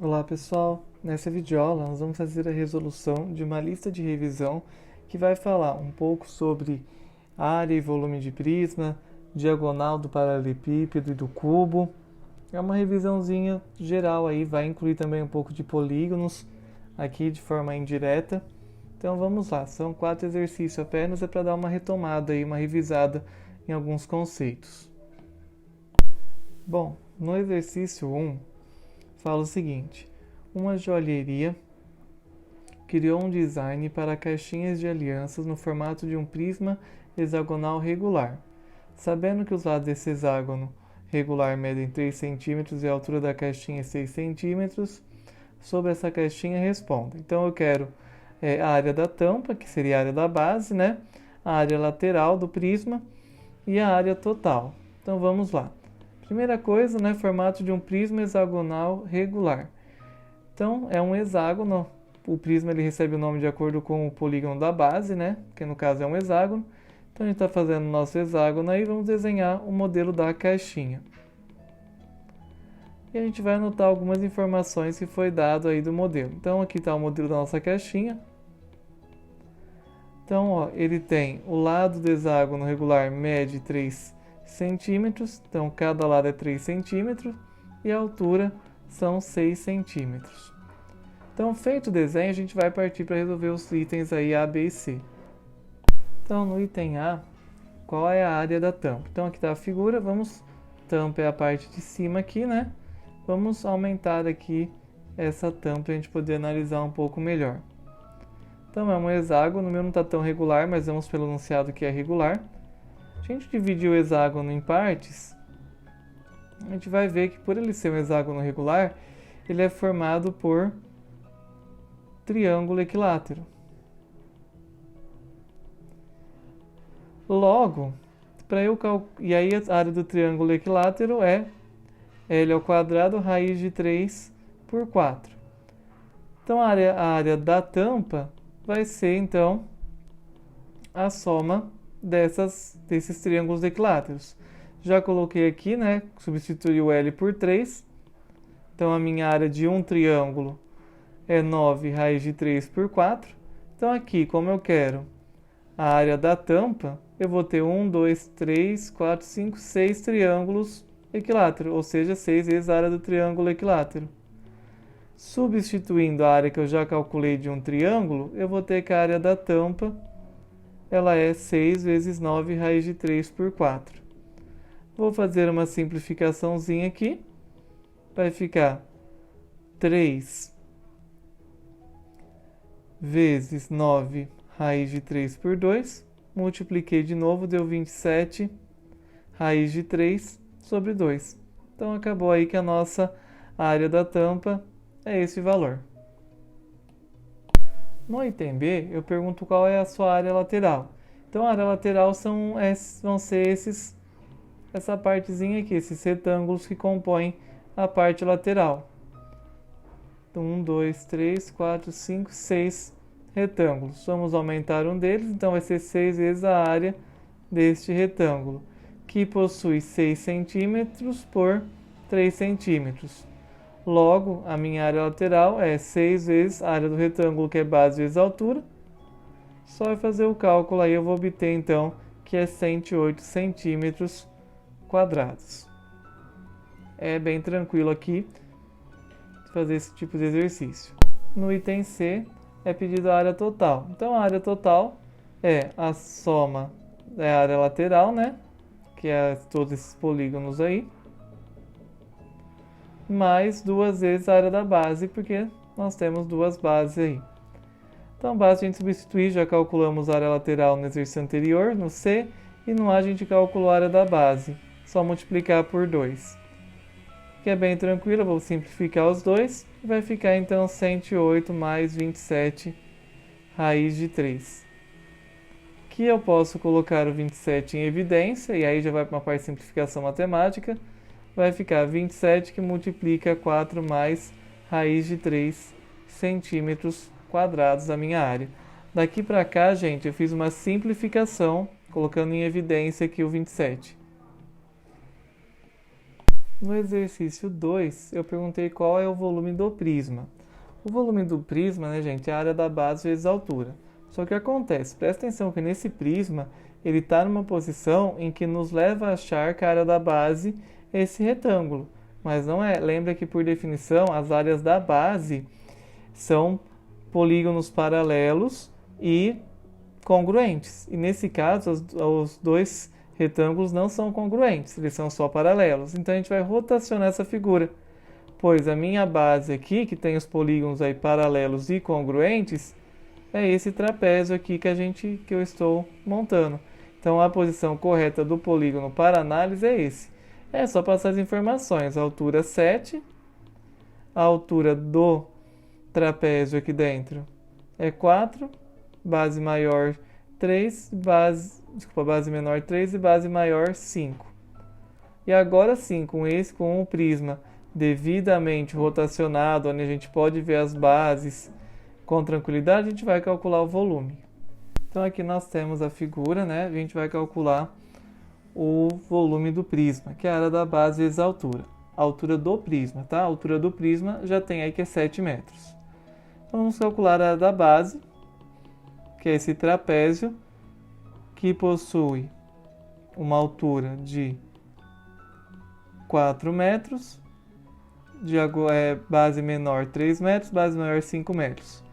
Olá pessoal, nessa videoaula nós vamos fazer a resolução de uma lista de revisão que vai falar um pouco sobre área e volume de prisma, diagonal do paralelepípedo e do cubo. É uma revisãozinha geral aí, vai incluir também um pouco de polígonos aqui de forma indireta. Então vamos lá, são 4 exercícios apenas, é para dar uma retomada aí, uma revisada em alguns conceitos. Bom, no exercício 1, fala o seguinte: uma joalheria criou um design para caixinhas de alianças no formato de um prisma hexagonal regular. Sabendo que os lados desse hexágono regular medem 3 cm e a altura da caixinha é 6 cm, sobre essa caixinha responda. Então eu quero a área da tampa, que seria a área da base, né? A área lateral do prisma e a área total. Então vamos lá. Primeira coisa, né, formato de um prisma hexagonal regular. Então, é um hexágono. O prisma ele recebe o nome de acordo com o polígono da base, né, que no caso é um hexágono. Então, a gente está fazendo o nosso hexágono aí, vamos desenhar o modelo da caixinha. E a gente vai anotar algumas informações que foi dado aí do modelo. Então, aqui está o modelo da nossa caixinha. Então, ó, ele tem o lado do hexágono regular mede 3 centímetros, então cada lado é 3 centímetros e a altura são 6 centímetros. Então, feito o desenho, a gente vai partir para resolver os itens aí A, B e C. Então, no item A, qual é a área da tampa? Então, aqui está a figura, tampa é a parte de cima aqui, né? Vamos aumentar aqui essa tampa para a gente poder analisar um pouco melhor. Então, é um hexágono, o meu não está tão regular, mas vamos pelo enunciado que é regular. Se a gente dividir o hexágono em partes, a gente vai ver que por ele ser um hexágono regular, ele é formado por triângulo equilátero. Logo, e aí a área do triângulo equilátero é L ao quadrado raiz de 3 por 4. Então, a área da tampa vai ser, então, a soma desses triângulos equiláteros. Já coloquei aqui, né? Substituí o L por 3. Então, a minha área de um triângulo é 9 raiz de 3 por 4. Então, aqui, como eu quero a área da tampa, eu vou ter 1, 2, 3, 4, 5, 6 triângulos equiláteros, ou seja, 6 vezes a área do triângulo equilátero. Substituindo a área que eu já calculei de um triângulo, eu vou ter que a área da tampa ela é 6 vezes 9 raiz de 3 por 4. Vou fazer uma simplificaçãozinha aqui. Vai ficar 3 vezes 9 raiz de 3 por 2. Multipliquei de novo, deu 27 raiz de 3 sobre 2. Então, acabou aí que a nossa área da tampa é esse valor. No item B, eu pergunto qual é a sua área lateral. Então, a área lateral vão ser essa partezinha aqui, esses retângulos que compõem a parte lateral. Então, 1, 2, 3, 4, 5, 6 retângulos. Vamos aumentar um deles, então vai ser 6 vezes a área deste retângulo, que possui 6 centímetros por 3 centímetros. Logo, a minha área lateral é 6 vezes a área do retângulo, que é base vezes altura. Só fazer o cálculo aí, eu vou obter então que é 108 centímetros quadrados. É bem tranquilo aqui fazer esse tipo de exercício. No item C é pedido a área total. Então, a área total é a soma da área lateral, né? Que é todos esses polígonos aí, mais 2 vezes a área da base, porque nós temos 2 bases aí. Então, basta a gente substituir, já calculamos a área lateral no exercício anterior, no C, e no A a gente calculou a área da base, só multiplicar por 2. Que é bem tranquilo, eu vou simplificar os dois, e vai ficar então 108 mais 27 raiz de 3. Que eu posso colocar o 27 em evidência, e aí já vai para uma parte de simplificação matemática, vai ficar 27 que multiplica 4 mais raiz de 3 centímetros quadrados da minha área. Daqui para cá, gente, eu fiz uma simplificação, colocando em evidência aqui o 27. No exercício 2, eu perguntei qual é o volume do prisma. O volume do prisma, né, gente, é a área da base vezes a altura. Só que acontece, presta atenção que nesse prisma, ele está numa posição em que nos leva a achar que a área da base é esse retângulo. Mas não é. Lembra que, por definição, as áreas da base são polígonos paralelos e congruentes. E nesse caso, os dois retângulos não são congruentes, eles são só paralelos. Então a gente vai rotacionar essa figura, pois a minha base aqui, que tem os polígonos aí paralelos e congruentes, é esse trapézio aqui que eu estou montando. Então a posição correta do polígono para análise é esse. É só passar as informações, a altura 7, a altura do trapézio aqui dentro é 4, base maior 3, base menor 3 e base maior 5. E agora sim, com o prisma devidamente rotacionado, onde a gente pode ver as bases com tranquilidade, a gente vai calcular o volume. Então aqui nós temos a figura, né? A gente vai calcular o volume do prisma, que é a área da base vezes a altura. A altura do prisma, tá? A altura do prisma já tem aí que é 7 metros. Então vamos calcular a área da base, que é esse trapézio, que possui uma altura de 4 metros, base menor 3 metros, base maior 5 metros.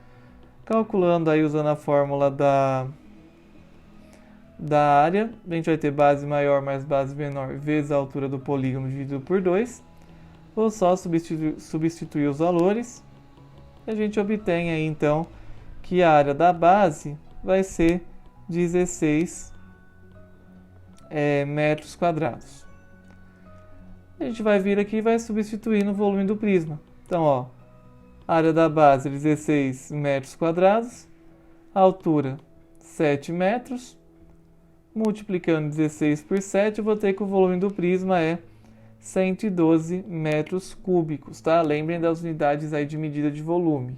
Calculando aí usando a fórmula da área, a gente vai ter base maior mais base menor vezes a altura do polígono dividido por 2. Vou só substituir os valores. E a gente obtém aí então que a área da base vai ser 16 metros quadrados. A gente vai vir aqui e vai substituir no volume do prisma. Então, ó, a área da base 16 metros quadrados, a altura 7 metros, multiplicando 16 por 7, eu vou ter que o volume do prisma é 112 metros cúbicos, tá? Lembrem das unidades aí de medida de volume.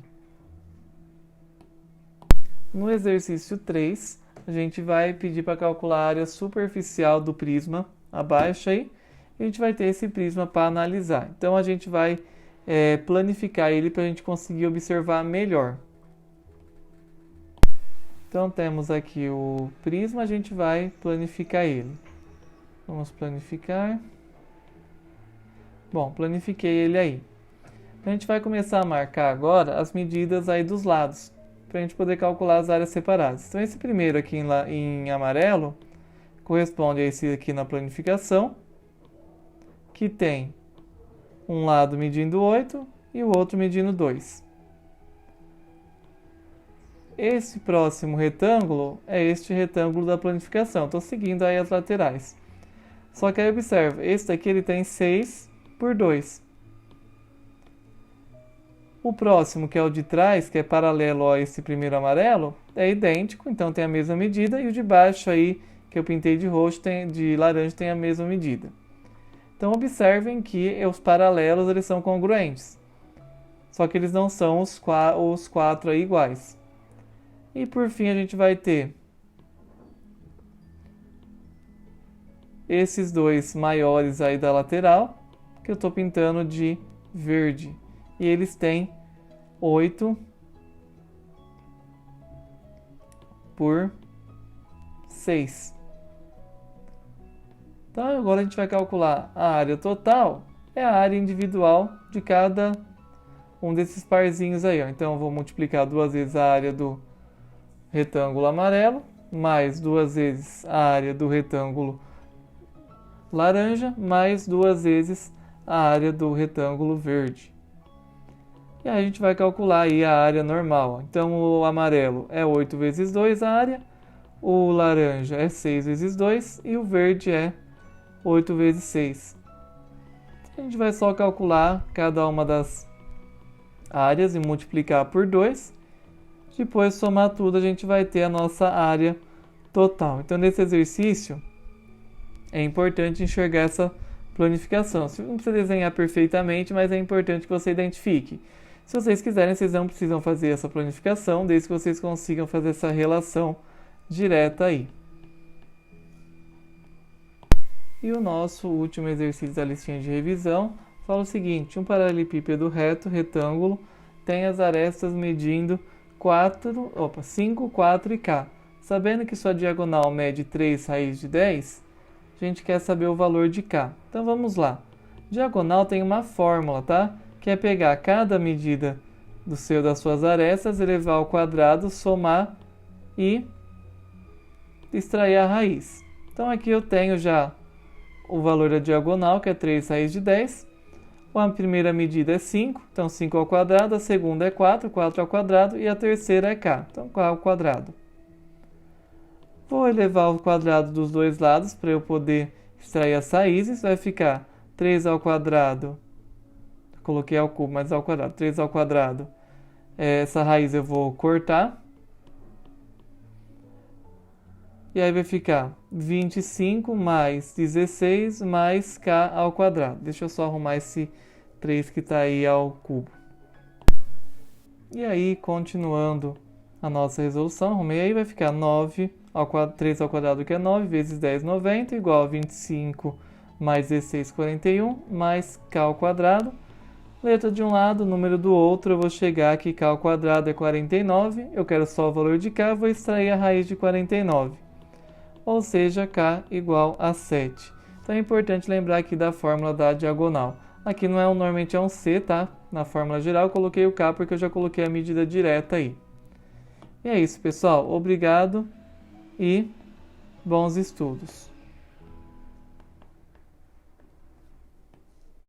No exercício 3, a gente vai pedir para calcular a área superficial do prisma, abaixo aí, e a gente vai ter esse prisma para analisar. Então a gente vai planificar ele para a gente conseguir observar melhor. Então temos aqui o prisma, a gente vai planificar ele. Vamos planificar. Bom, planifiquei ele aí. A gente vai começar a marcar agora as medidas aí dos lados, para a gente poder calcular as áreas separadas. Então esse primeiro aqui em amarelo corresponde a esse aqui na planificação, que tem um lado medindo 8 e o outro medindo 2. Esse próximo retângulo é este retângulo da planificação. Estou seguindo aí as laterais. Só que aí observa, esse daqui ele tem 6 por 2. O próximo, que é o de trás, que é paralelo a esse primeiro amarelo, é idêntico, então tem a mesma medida. E o de baixo aí, que eu pintei de roxo, de laranja, tem a mesma medida. Então observem que os paralelos eles são congruentes. Só que eles não são os quatro aí iguais. E por fim a gente vai ter esses dois maiores aí da lateral, que eu estou pintando de verde. E eles têm 8 por 6. Então agora a gente vai calcular a área total, é a área individual de cada um desses parzinhos aí. Ó. Então eu vou multiplicar 2 vezes a área do retângulo amarelo, mais 2 vezes a área do retângulo laranja, mais 2 vezes a área do retângulo verde. E aí a gente vai calcular aí a área normal. Então o amarelo é 8 vezes 2 a área, o laranja é 6 vezes 2 e o verde é 8 vezes 6. A gente vai só calcular cada uma das áreas e multiplicar por 2. Depois somar tudo, a gente vai ter a nossa área total. Então nesse exercício é importante enxergar essa planificação. Você não precisa desenhar perfeitamente, mas é importante que você identifique. Se vocês quiserem, vocês não precisam fazer essa planificação, desde que vocês consigam fazer essa relação direta aí. E o nosso último exercício da listinha de revisão fala o seguinte: um paralelepípedo reto, retângulo, tem as arestas medindo 5, 4 e K. Sabendo que sua diagonal mede 3 raiz de 10, a gente quer saber o valor de K. Então vamos lá. Diagonal tem uma fórmula, tá? Que é pegar cada medida das suas arestas, elevar ao quadrado, somar e extrair a raiz. Então aqui eu tenho já o valor da diagonal, que é 3 raiz de 10. A primeira medida é 5, então 5 ao quadrado. A segunda é 4, 4 ao quadrado. E a terceira é K, então K ao quadrado. Vou elevar ao quadrado dos dois lados para eu poder extrair as raízes. Vai ficar 3 ao quadrado. Coloquei ao cubo, mas ao quadrado. 3 ao quadrado. Essa raiz eu vou cortar. E aí vai ficar 25 mais 16 mais K ao quadrado. Deixa eu só arrumar esse 3 que está aí ao cubo. E aí, continuando a nossa resolução, arrumei aí, vai ficar 3 ao quadrado, que é 9, vezes 10, 90, igual a 25 mais 16, 41, mais K ao quadrado. Letra de um lado, número do outro, eu vou chegar que K ao quadrado é 49. Eu quero só o valor de K, vou extrair a raiz de 49. Ou seja, K igual a 7. Então é importante lembrar aqui da fórmula da diagonal. Aqui não é normalmente é um C, tá? Na fórmula geral eu coloquei o K porque eu já coloquei a medida direta aí. E é isso, pessoal. Obrigado e bons estudos.